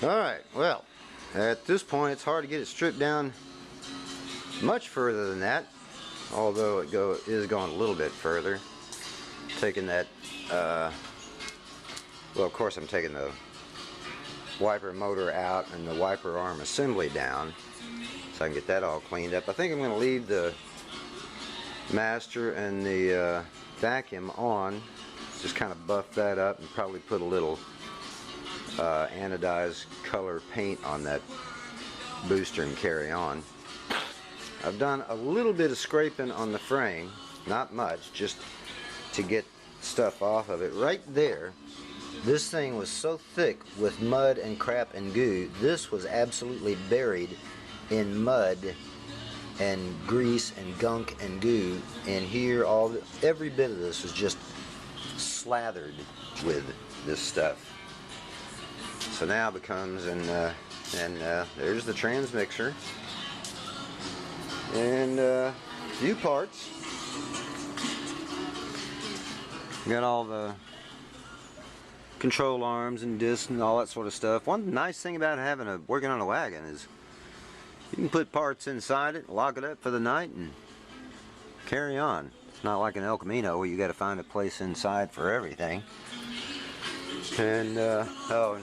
Alright, well, at this point it's hard to get it stripped down much further than that, although it is going a little bit further. Taking that, well, of course I'm taking the wiper motor out and the wiper arm assembly down so I can get that all cleaned up. I think I'm going to leave the master and the vacuum on, just kind of buff that up and probably put a little anodized color paint on that booster and carry on. I've done a little bit of scraping on the frame, not much, just to get stuff off of it. Right there, this thing was so thick with mud and crap and goo, this was absolutely buried in mud and grease and gunk and goo, and here every bit of this was just slathered with this stuff. So now it becomes, and there's the transmixer and a few parts. Got all the control arms and discs and all that sort of stuff. One nice thing about working on a wagon is you can put parts inside it, lock it up for the night, and carry on. It's not like an El Camino where you got to find a place inside for everything. And oh,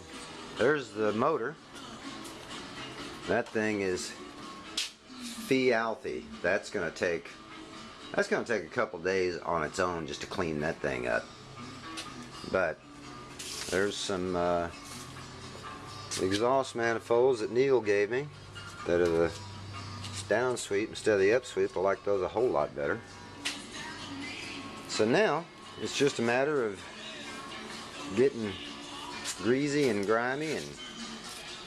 there's the motor. That thing is filthy. That's gonna take a couple days on its own just to clean that thing up. But there's some exhaust manifolds that Neil gave me that are the down sweep instead of the up sweep. I like those a whole lot better. So now it's just a matter of getting greasy and grimy and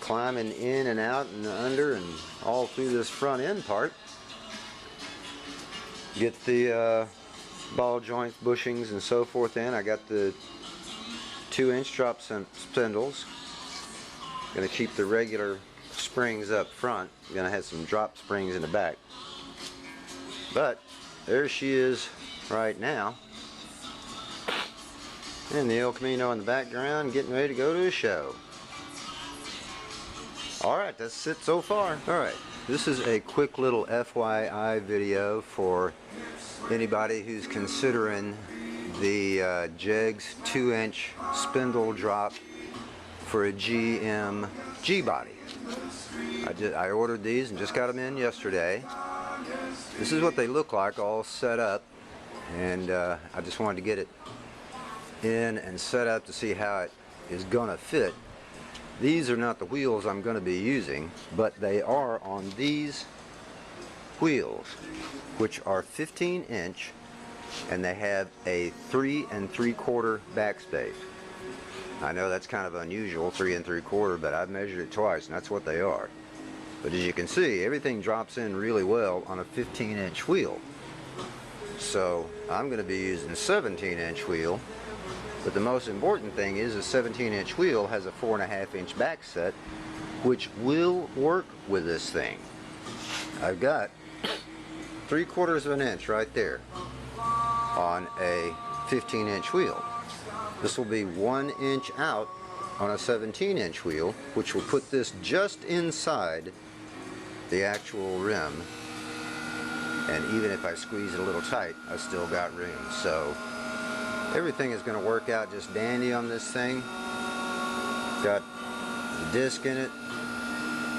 climbing in and out and under and all through this front end part. Get the ball joints, bushings and so forth in. I got the 2-inch drop spindles. Gonna keep the regular springs up front. Gonna have some drop springs in the back. But there she is right now. And the El Camino in the background getting ready to go to a show. Alright, that's it so far. Alright, this is a quick little FYI video for anybody who's considering the Jegs 2-inch spindle drop for a GM G-body. I ordered these and just got them in yesterday. This is what they look like all set up, and I just wanted to get it in and set up to see how it is gonna fit. These are not the wheels I'm going to be using, but they are on these wheels, which are 15-inch, and they have a 3 3/4 backspace. I know that's kind of unusual, 3 3/4, but I've measured it twice and that's what they are. But as you can see, everything drops in really well on a 15-inch wheel. So I'm going to be using a 17-inch wheel. But the most important thing is a 17-inch wheel has a 4.5-inch back set, which will work with this thing. I've got 3/4 of an inch right there on a 15-inch wheel. This will be 1 inch out on a 17-inch wheel, which will put this just inside the actual rim. And even if I squeeze it a little tight, I still got room. So everything is going to work out just dandy on this thing. Got the disc in it,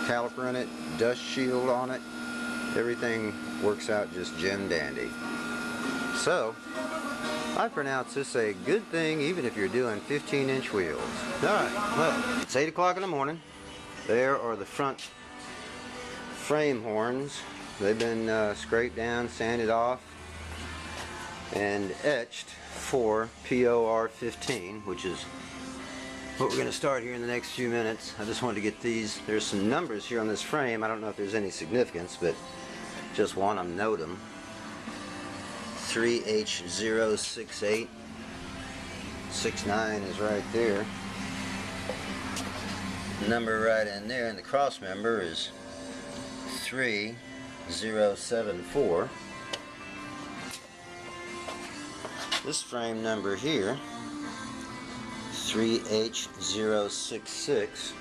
caliper in it, dust shield on it. Everything works out just gem dandy. So I pronounce this a good thing even if you're doing 15-inch wheels. Alright, well, it's 8 o'clock in the morning. There are the front frame horns. They've been scraped down, sanded off, and etched for POR 15, which is what we're going to start here in the next few minutes. I just wanted to get these. There's some numbers here on this frame. I don't know if there's any significance, but just want to note them. 3H068. 69 is right there. The number right in there, and the cross member is 3074. This frame number here, 3H066.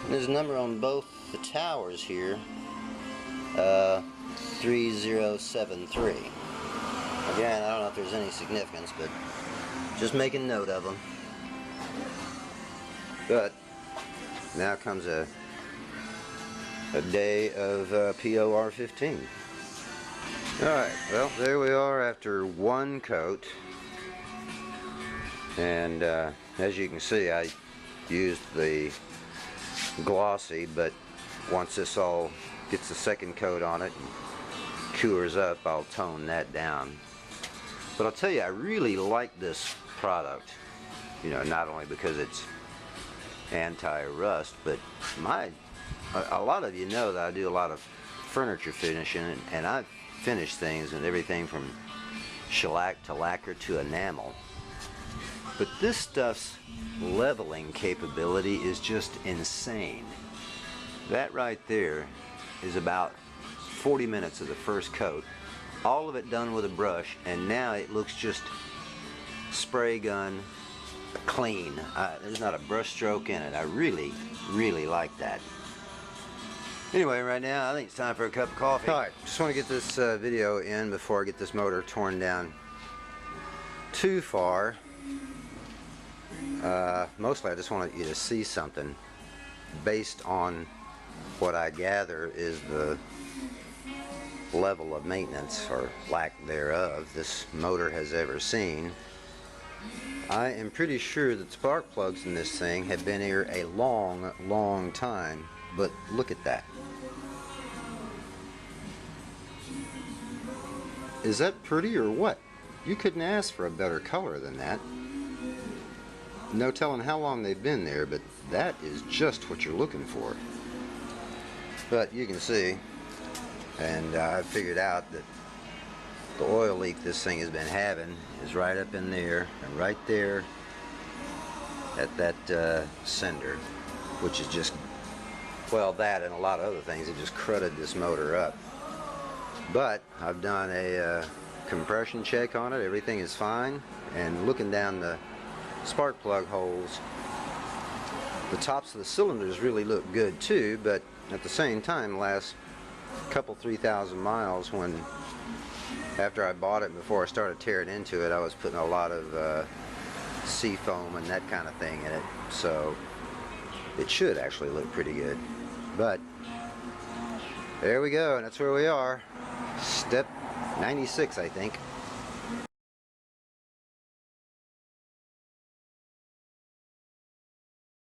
There's a number on both the towers here, 3073. Again, I don't know if there's any significance, but just making note of them. But now comes a day of POR 15. Alright, well, there we are after one coat. And as you can see, I used the glossy, but once this all gets the second coat on it and cures up, I'll tone that down. But I'll tell you, I really like this product. You know, not only because it's anti-rust, but a lot of you know that I do a lot of furniture finishing, and I've finished things and everything from shellac to lacquer to enamel. But this stuff's leveling capability is just insane. That right there is about 40 minutes of the first coat, all of it done with a brush, and now it looks just spray gun clean. There's not a brush stroke in it. I really, really like that. Anyway, right now I think it's time for a cup of coffee. Alright, just want to get this video in before I get this motor torn down too far. Mostly I just want you to see something based on what I gather is the level of maintenance, or lack thereof, this motor has ever seen. I am pretty sure that spark plugs in this thing have been here a long, long time, but look at that. Is that pretty or what? You couldn't ask for a better color than that. No telling how long they've been there, but that is just what you're looking for. But you can see, and I figured out that the oil leak this thing has been having is right up in there, and right there at that sender, which is just, well, that and a lot of other things have just crudted this motor up. But I've done a compression check on it, everything is fine, and looking down the spark plug holes, the tops of the cylinders really look good too, but at the same time, last couple 3,000 miles, when after I bought it, before I started tearing into it, I was putting a lot of sea foam and that kind of thing in it, so it should actually look pretty good. But there we go, and that's where we are. Step 96, I think.